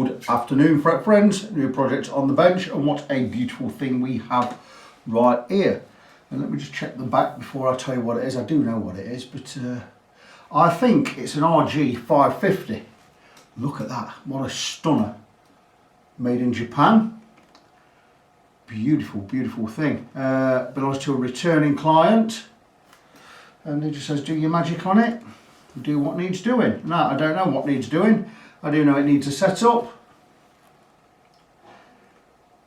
Good afternoon, fret friends. New project on the bench, and what a beautiful thing we have right here. And let me just check the back before I tell you what it is. I do know what it is, but I think it's an RG550. Look at that, what a stunner. Made in Japan. Beautiful, beautiful thing. Belongs to a returning client, and it just says do your magic on it, do what needs doing. No, I don't know what needs doing. I do know it needs a setup.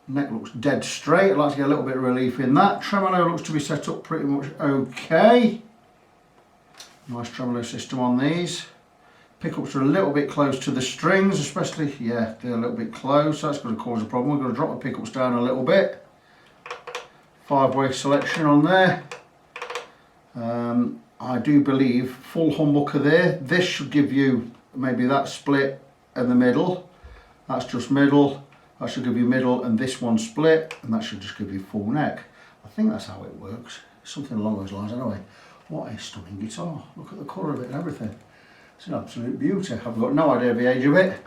Neck looks dead straight. I'd like to get a little bit of relief in that. Tremolo looks to be set up pretty much okay. Nice tremolo system on these. Pickups are a little bit close to the strings, especially, yeah, they're a little bit close. That's going to cause a problem. We're going to drop the pickups down a little bit. 5-way selection on there. I do believe full humbucker there. This should give you maybe that split in the middle. That's just middle. That should give you middle, and this one split, and that should just give you full neck. I think that's how it works. Something along those lines anyway. What a stunning guitar. Look at the colour of it and everything. It's an absolute beauty. I've got no idea of the age of it.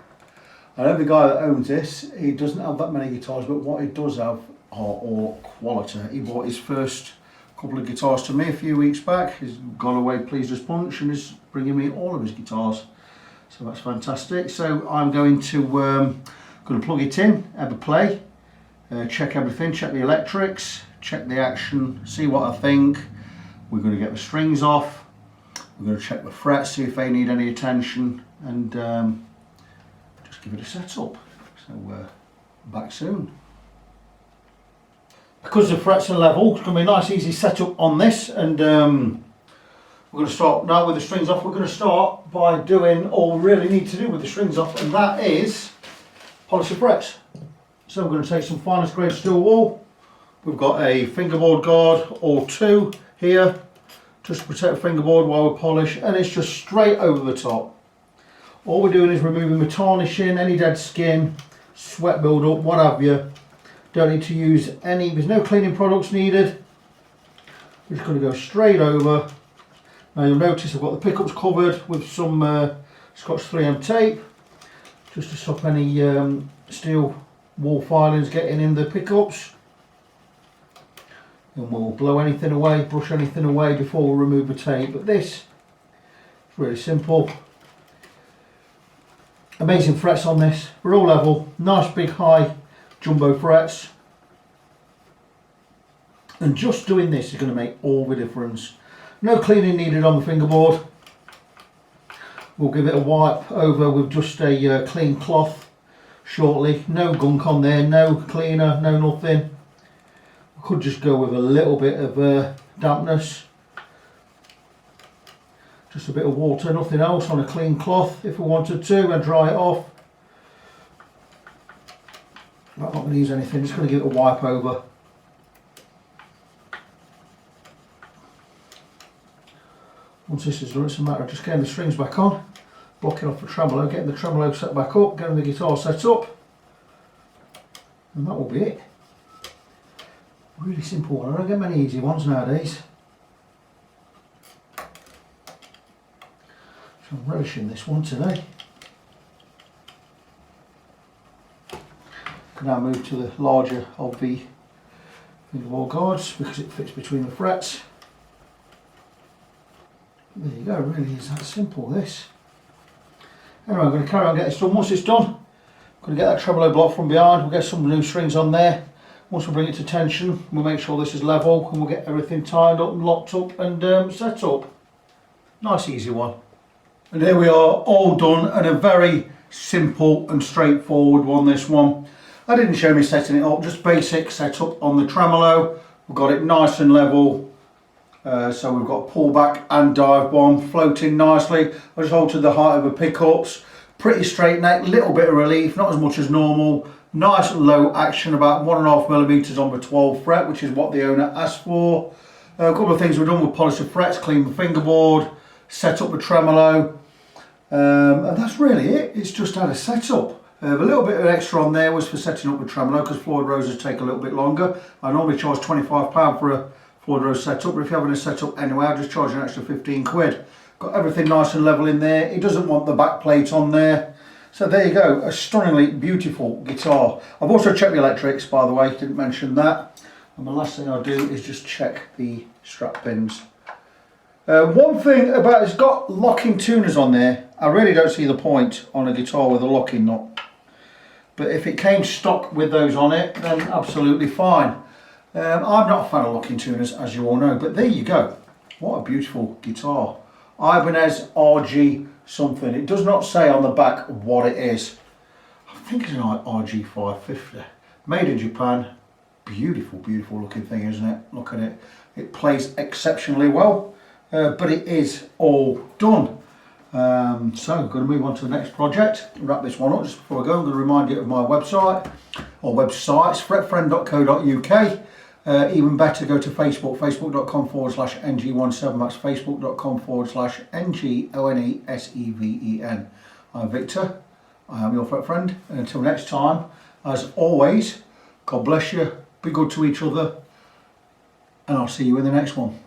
I know the guy that owns this, he doesn't have that many guitars, but what he does have are all quality. He bought his first couple of guitars to me a few weeks back. He's gone away pleased as punch and is bringing me all of his guitars. So that's fantastic. So I'm going to plug it in, have a play, check everything, check the electrics, check the action, see what I think. We're going to get the strings off. We're going to check the frets, see if they need any attention, and just give it a setup. So back soon. Because the frets are level, it's going to be a nice easy setup on this, and we're going to start now with the strings off. We're going to start by doing all we really need to do with the strings off, and that is polish the frets. So we're going to take some finest grade steel wool. We've got a fingerboard guard or two here, just to protect the fingerboard while we polish, and it's just straight over the top. All we're doing is removing the tarnishing, any dead skin, sweat build-up, what have you. Don't need to use any, there's no cleaning products needed. We're just going to go straight over. Now you'll notice I've got the pickups covered with some Scotch 3M tape, just to stop any steel wall filings getting in the pickups. And we'll blow anything away, brush anything away before we remove the tape. But this is really simple. Amazing frets on this. We're all level, nice big high jumbo frets. And just doing this is going to make all the difference. No cleaning needed on the fingerboard. We'll give it a wipe over with just a clean cloth shortly. No gunk on there, no cleaner, no nothing. We could just go with a little bit of dampness. Just a bit of water, nothing else, on a clean cloth if we wanted to, and dry it off. I'm not going to use anything, just going to give it a wipe over. Once this is done, it's a matter of just getting the strings back on, blocking off the tremolo, getting the tremolo set back up, getting the guitar set up, and that will be it. Really simple one. I don't get many easy ones nowadays. So I'm relishing this one today. Can now move to the larger of the fingerboard guards because it fits between the frets. There you go, really is that simple this. Anyway, I'm going to carry on getting this done. Once it's done, I'm going to get that tremolo block from behind. We'll get some new strings on there. Once we bring it to tension, we'll make sure this is level, and we'll get everything tied up and locked up and set up. Nice easy one. And here we are, all done, and a very simple and straightforward one, this one. I didn't show me setting it up, just basic setup on the tremolo. We've got it nice and level. So we've got pullback and dive bomb floating nicely. I just altered the height of the pickups. Pretty straight neck, little bit of relief, not as much as normal. Nice low action, about 1.5mm on the 12th fret, which is what the owner asked for. A couple of things we've done with polish the frets, clean the fingerboard, set up the tremolo, and that's really it. It's just had a setup. A little bit of extra on there was for setting up the tremolo, because Floyd Roses take a little bit longer. I normally charge £25 for a Floyd Rose setup, but if you're having a setup anyway, I'll just charge an extra 15 quid. Got everything nice and level in there. It doesn't want the back plate on there, So there you go, a stunningly beautiful guitar. I've also checked the electrics, by the way, didn't mention that. And the last thing I'll do is just check the strap pins. One thing about it's got locking tuners on there. I really don't see the point on a guitar with a locking nut. But if it came stock with those on it, then absolutely fine. I'm not a fan of locking tuners, as you all know, but there you go. What a beautiful guitar. Ibanez RG something. It does not say on the back what it is. I think it's an RG550. Made in Japan. Beautiful, beautiful looking thing, isn't it? Look at it. It plays exceptionally well, but it is all done. So I'm going to move on to the next project. Wrap this one up. Just before I go, I'm going to remind you of my website, or websites, fretfriend.co.uk. Even better, go to Facebook, facebook.com/ng17. That's facebook.com/NGONESEVEN. I'm Victor. I am your fret friend. And until next time, as always, God bless you. Be good to each other. And I'll see you in the next one.